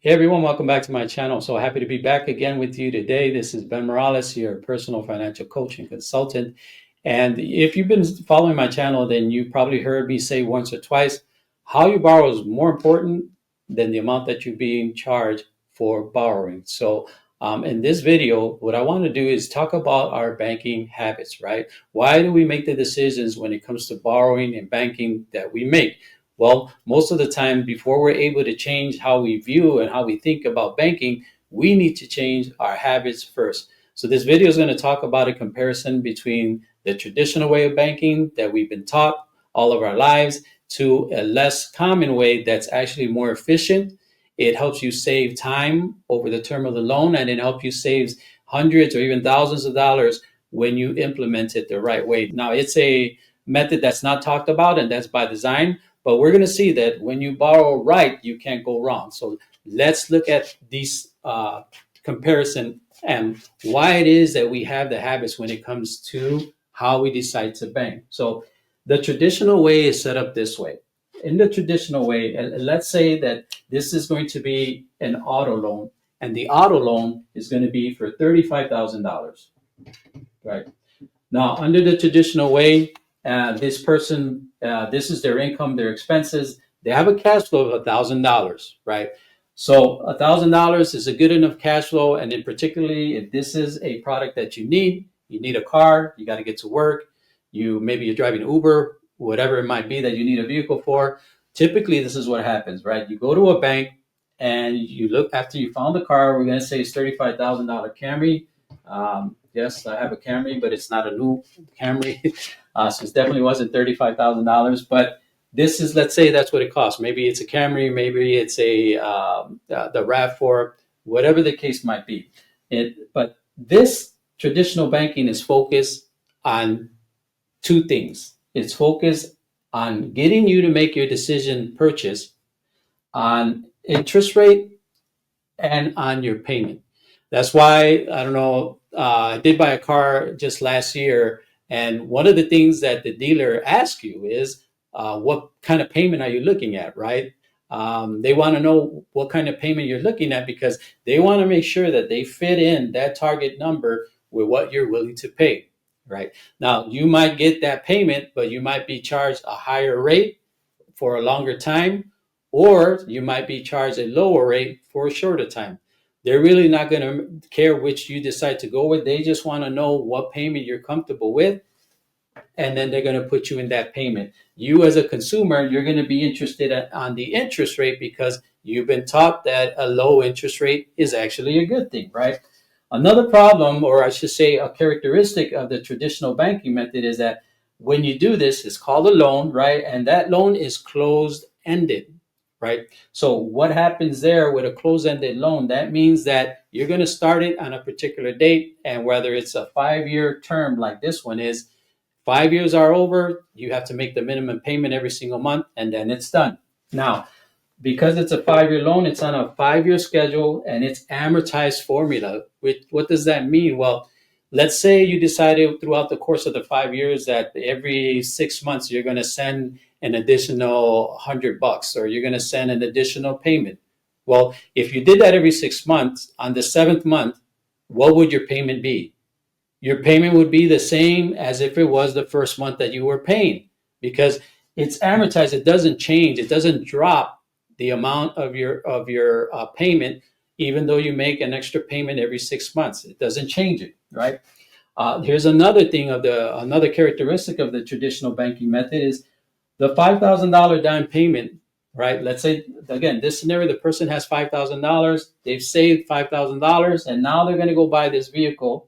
Hey everyone, welcome back to my channel. So happy to be back again with you today. This is Ben Morales, your personal financial coach and consultant. And if you've been following my channel, then you probably heard me say once or twice, how you borrow is more important than the amount that you're being charged for borrowing. So in this video, what I want to do is talk about our banking habits, right? Why do we make the decisions when it comes to borrowing and banking that we make? Well, most of the time, before we're able to change how we view and how we think about banking, we need to change our habits first. So this video is going to talk about a comparison between the traditional way of banking that we've been taught all of our lives to a less common way that's actually more efficient. It helps you save time over the term of the loan, and it helps you save hundreds or even thousands of dollars when you implement it the right way. Now, it's a method that's not talked about, and that's by design. But we're going to see that when you borrow right, you can't go wrong. So let's look at these comparison and why it is that we have the habits when it comes to how we decide to bank. So the traditional way is set up this way. In the traditional way, let's say that this is going to be an auto loan, and the auto loan is going to be for $35,000, right? Now, under the traditional way, this person, this is their income, their expenses. They have a cash flow of $1,000, right? So $1,000 is a good enough cash flow, and then particularly if this is a product that you need a car, you got to get to work. Maybe you're driving Uber, whatever it might be that you need a vehicle for. Typically, this is what happens, right? You go to a bank and you look after you found the car. We're going to say it's $35,000 Camry. Yes, I have a Camry, but it's not a new Camry. So it definitely wasn't $35,000. But this is, let's say that's what it costs. Maybe it's a Camry, maybe it's the RAV4, whatever the case might be. But this traditional banking is focused on two things. It's focused on getting you to make your decision purchase on interest rate and on your payment. That's why, I don't know, I did buy a car just last year. And one of the things that the dealer asks you is, what kind of payment are you looking at, right? They want to know what kind of payment you're looking at because they want to make sure that they fit in that target number with what you're willing to pay, right? Now, you might get that payment, but you might be charged a higher rate for a longer time, or you might be charged a lower rate for a shorter time. They're really not going to care which you decide to go with. They just want to know what payment you're comfortable with, and then they're going to put you in that payment. You as a consumer, you're going to be interested on the interest rate because you've been taught that a low interest rate is actually a good thing, right? Another problem, or I should say a characteristic of the traditional banking method is that when you do this, it's called a loan, right? And that loan is closed-ended, right? So what happens there with a closed-ended loan, that means that you're going to start it on a particular date, and whether it's a 5-year term like this one is, 5 years are over, you have to make the minimum payment every single month, and then it's done. Now, because it's a 5-year loan, it's on a 5-year schedule and it's amortized formula. What does that mean? Well, let's say you decided throughout the course of the 5 years that every 6 months you're going to send an additional $100 or you're going to send an additional payment. Well, if you did that every 6 months, on the seventh month, what would your payment be? Your payment would be the same as if it was the first month that you were paying because it's amortized. It doesn't change. It doesn't drop the amount of your payment, even though you make an extra payment every 6 months. It doesn't change it, right? Here's another thing another characteristic of the traditional banking method is the $5,000 down payment, right? Let's say, again, this scenario, the person has $5,000, they've saved $5,000, and now they're going to go buy this vehicle.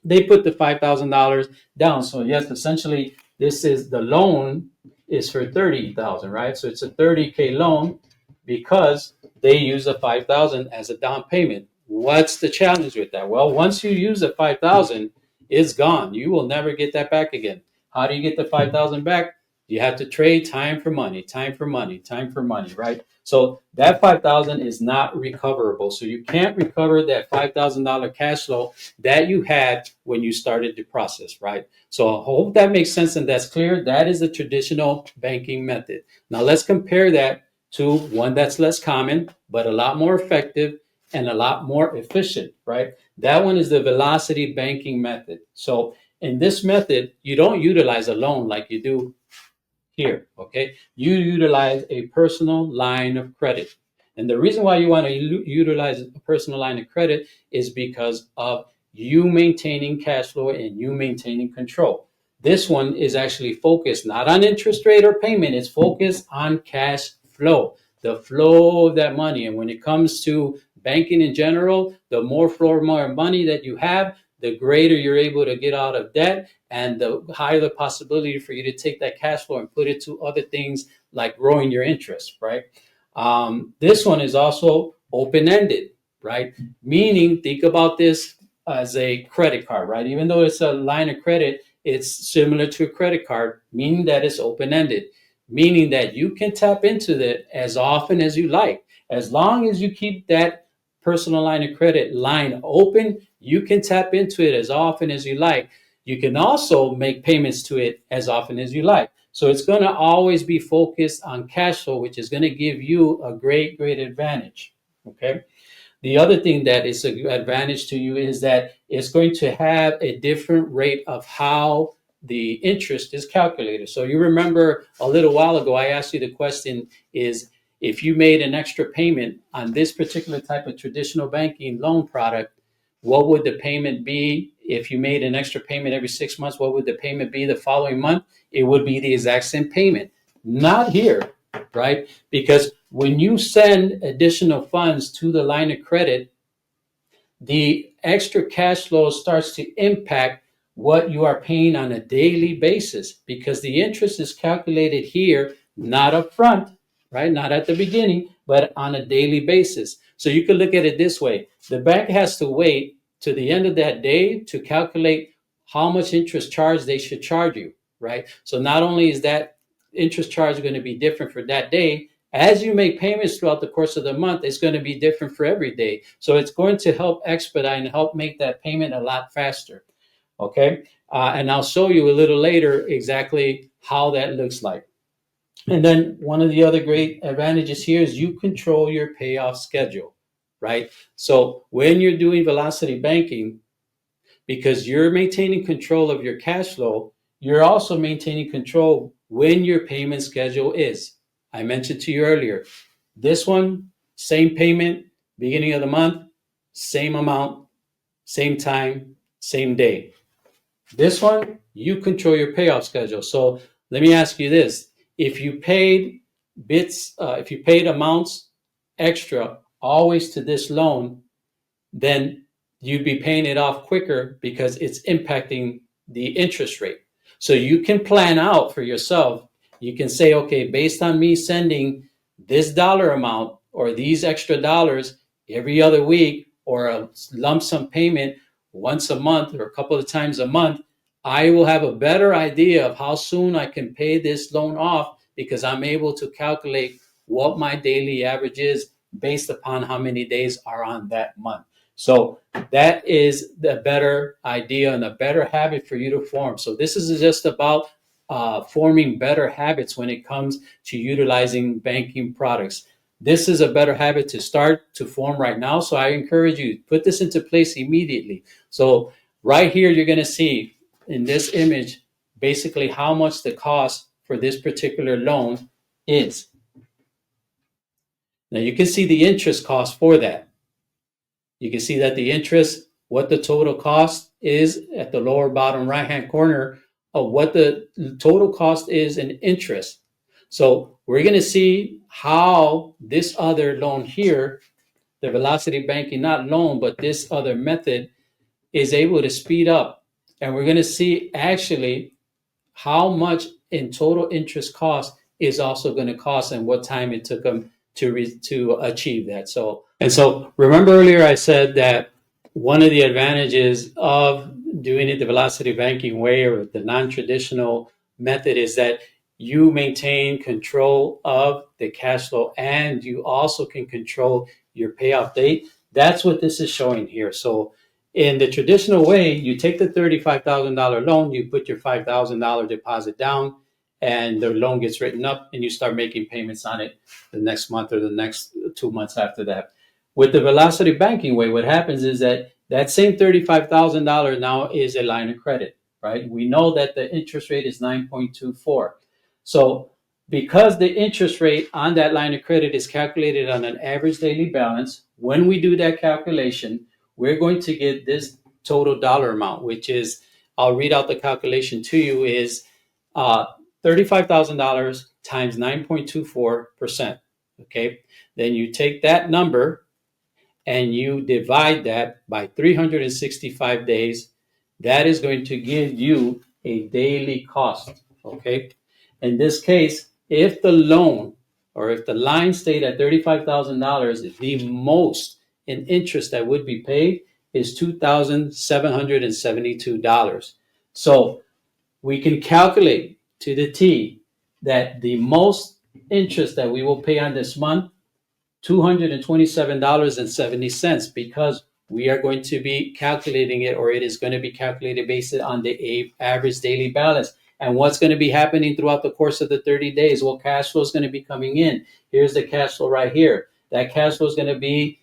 They put the $5,000 down. So yes, essentially, this is the loan is for 30,000, right? So it's a 30K loan because they use the 5,000 as a down payment. What's the challenge with that? Well, once you use the 5,000, it's gone. You will never get that back again. How do you get the 5,000 back? You have to trade time for money, time for money, time for money, right? So that 5,000 is not recoverable. So you can't recover that $5,000 cash flow that you had when you started the process, right? So I hope that makes sense and that's clear. That is the traditional banking method. Now let's compare that to one that's less common, but a lot more effective and a lot more efficient, right? That one is the velocity banking method. So in this method, you don't utilize a loan like you do here, okay? You utilize a personal line of credit. And the reason why you want to utilize a personal line of credit is because of you maintaining cash flow and you maintaining control. This one is actually focused not on interest rate or payment, it's focused on cash flow, the flow of that money. And when it comes to banking in general, the more flow, more money that you have, the greater you're able to get out of debt and the higher the possibility for you to take that cash flow and put it to other things like growing your interest, right? This one is also open-ended, right? Meaning, think about this as a credit card, right? Even though it's a line of credit, it's similar to a credit card, meaning that it's open-ended, meaning that you can tap into it as often as you like. As long as you keep that personal line of credit line open, you can tap into it as often as you like. You can also make payments to it as often as you like. So it's going to always be focused on cash flow, which is going to give you a great, great advantage. Okay. The other thing that is an advantage to you is that it's going to have a different rate of how the interest is calculated. So you remember a little while ago, I asked you the question is if you made an extra payment on this particular type of traditional banking loan product, what would the payment be? If you made an extra payment every 6 months, what would the payment be the following month? It would be the exact same payment. Not here, right? Because when you send additional funds to the line of credit, the extra cash flow starts to impact what you are paying on a daily basis because the interest is calculated here, not up front, right? Not at the beginning, but on a daily basis. So you can look at it this way. The bank has to wait to the end of that day to calculate how much interest charge they should charge you, right? So not only is that interest charge going to be different for that day, as you make payments throughout the course of the month, it's going to be different for every day. So it's going to help expedite and help make that payment a lot faster. Okay. And I'll show you a little later exactly how that looks like. And then one of the other great advantages here is you control your payoff schedule, right? So when you're doing velocity banking, because you're maintaining control of your cash flow, you're also maintaining control when your payment schedule is. I mentioned to you earlier, this one, same payment, beginning of the month, same amount, same time, same day. This one, you control your payoff schedule. So let me ask you this. If you paid if you paid amounts extra always to this loan, then you'd be paying it off quicker because it's impacting the interest rate. So you can plan out for yourself. You can say, okay, based on me sending this dollar amount or these extra dollars every other week or a lump sum payment once a month or a couple of times a month, I will have a better idea of how soon I can pay this loan off because I'm able to calculate what my daily average is based upon how many days are on that month. So that is the better idea and a better habit for you to form. So this is just about forming better habits when it comes to utilizing banking products. This is a better habit to start to form right now. So I encourage you, put this into place immediately. So right here, you're going to see in this image, basically how much the cost for this particular loan is. Now you can see the interest cost for that. You can see that the interest, what the total cost is at the lower bottom right-hand corner of what the total cost is in interest. So we're going to see how this other loan here, the velocity banking, not loan, but this other method is able to speed up. And we're going to see actually how much in total interest cost is also going to cost and what time it took them to achieve that. So remember earlier I said that one of the advantages of doing it the velocity banking way or the non-traditional method is that you maintain control of the cash flow and you also can control your payoff date. That's what this is showing here. So in the traditional way, you take the $35,000 loan, you put your $5,000 deposit down, and the loan gets written up and you start making payments on it the next month or the next 2 months after that. With the velocity banking way, what happens is that that same $35,000 now is a line of credit, right? We know that the interest rate is 9.24. So because the interest rate on that line of credit is calculated on an average daily balance, when we do that calculation, we're going to get this total dollar amount, which is, I'll read out the calculation to you, is uh, $35,000 times 9.24%. Okay. Then you take that number and you divide that by 365 days. That is going to give you a daily cost. Okay. In this case, if the loan or if the line stayed at $35,000, the most in interest that would be paid is $2,772. So we can calculate to the T that the most interest that we will pay on this month, $227.70, because we are going to be calculating it, or it is going to be calculated based on the average daily balance. And what's going to be happening throughout the course of the 30 days? Well, cash flow is going to be coming in. Here's the cash flow right here. That cash flow is going to be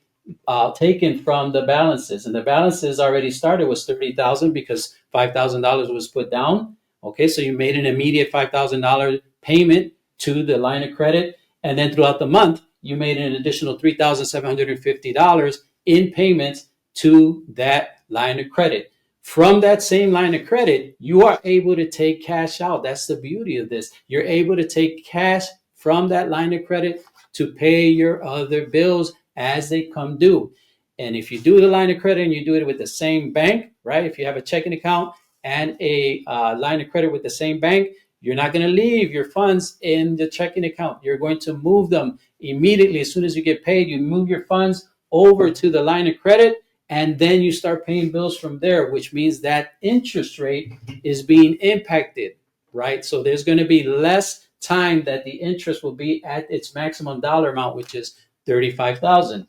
taken from the balances, and the balances already started with 30,000 because $5,000 was put down. Okay, so you made an immediate $5,000 payment to the line of credit, and then throughout the month you made an additional $3,750 in payments to that line of credit. From that same line of credit, you are able to take cash out. That's the beauty of this. You're able to take cash from that line of credit to pay your other bills as they come due. And if you do the line of credit and you do it with the same bank, right? If you have a checking account and a line of credit with the same bank, you're not going to leave your funds in the checking account. You're going to move them immediately. As soon as you get paid, you move your funds over to the line of credit, and then you start paying bills from there, which means that interest rate is being impacted, right? So there's going to be less time that the interest will be at its maximum dollar amount, which is $35,000.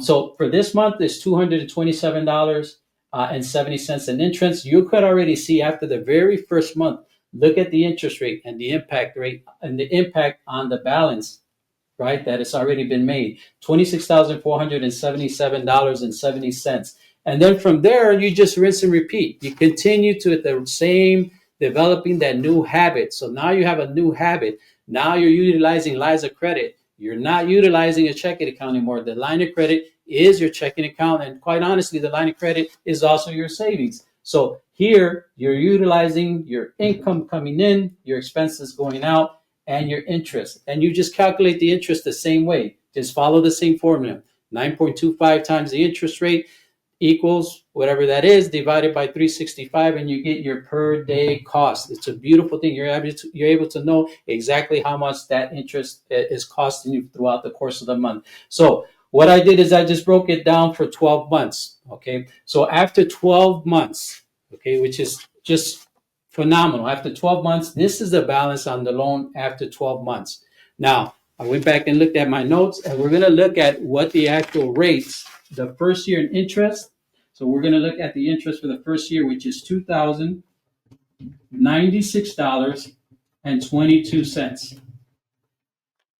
So for this month, it's $227.70 in interest. You could already see after the very first month, look at the interest rate and the impact rate and the impact on the balance, right? That it's already been made, $26,477.70. And then from there, you just rinse and repeat. You continue to the same, developing that new habit. So now you have a new habit. Now you're utilizing lines of credit. You're not utilizing a checking account anymore. The line of credit is your checking account. And quite honestly, the line of credit is also your savings. So here you're utilizing your income coming in, your expenses going out, and your interest. And you just calculate the interest the same way. Just follow the same formula. 9.25 times the interest rate equals whatever that is, divided by 365, and you get your per day cost. It's a beautiful thing. You're able to know exactly how much that interest is costing you throughout the course of the month. So what I did is I just broke it down for 12 months. Okay. So after 12 months, okay, which is just phenomenal. After 12 months, this is the balance on the loan after 12 months. Now, I went back and looked at my notes, and we're going to look at what the actual rates, the first year in interest. So we're going to look at the interest for the first year, which is $2,096.22.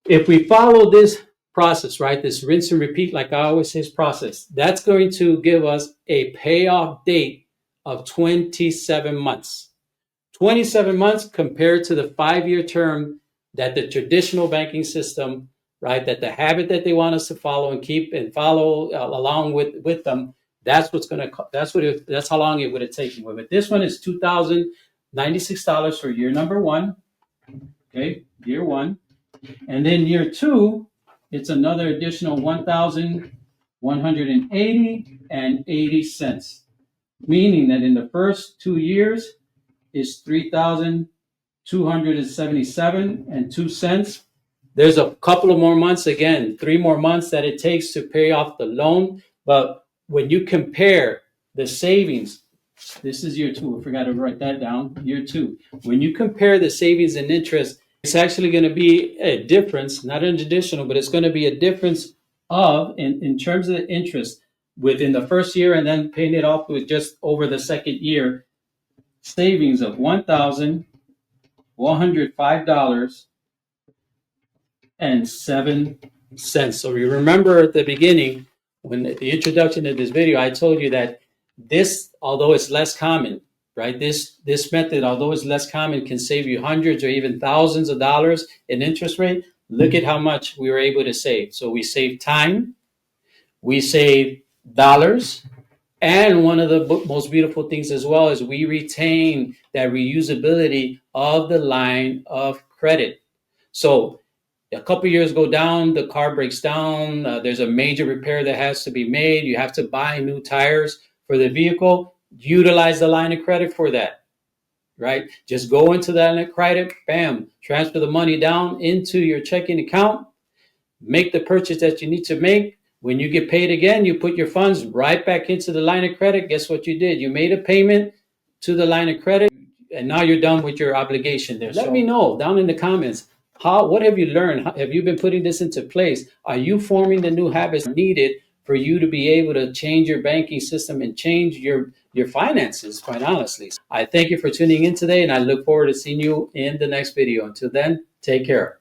If we follow this process, right, this rinse and repeat, like I always say, process, that's going to give us a payoff date of 27 months. 27 months compared to the 5-year term that the traditional banking system, right, that the habit that they want us to follow and keep and follow along with them, that's what's going to, that's how long it would have taken. But this one is $2,096 for year number 1. Okay, year 1. And then year 2, it's another additional $1,180.80, meaning that in the first 2 years is $3,277.02. There's a couple of more months, again, 3 more months that it takes to pay off the loan. But when you compare the savings, this is year 2. I forgot to write that down. Year 2. When you compare the savings and interest, it's actually going to be a difference, not an additional, but it's going to be a difference of, in terms of the interest within the first year and then paying it off with just over the second year, savings of $1,180 $105.07. So you remember at the beginning, when the introduction of this video, I told you that this, although it's less common, right? This method, although it's less common, can save you hundreds or even thousands of dollars in interest rate. Look at how much we were able to save. So we save time, we save dollars, and one of the most beautiful things as well is we retain that reusability of the line of credit. So a couple years go down, the car breaks down, there's a major repair that has to be made, you have to buy new tires for the vehicle, utilize the line of credit for that, right? Just go into that line of credit, bam, transfer the money down into your checking account, make the purchase that you need to make. When you get paid again, you put your funds right back into the line of credit. Guess what you did? You made a payment to the line of credit, and now you're done with your obligation there. Let me know down in the comments, what have you learned? Have you been putting this into place? Are you forming the new habits needed for you to be able to change your banking system and change your finances, quite honestly? I thank you for tuning in today, and I look forward to seeing you in the next video. Until then, take care.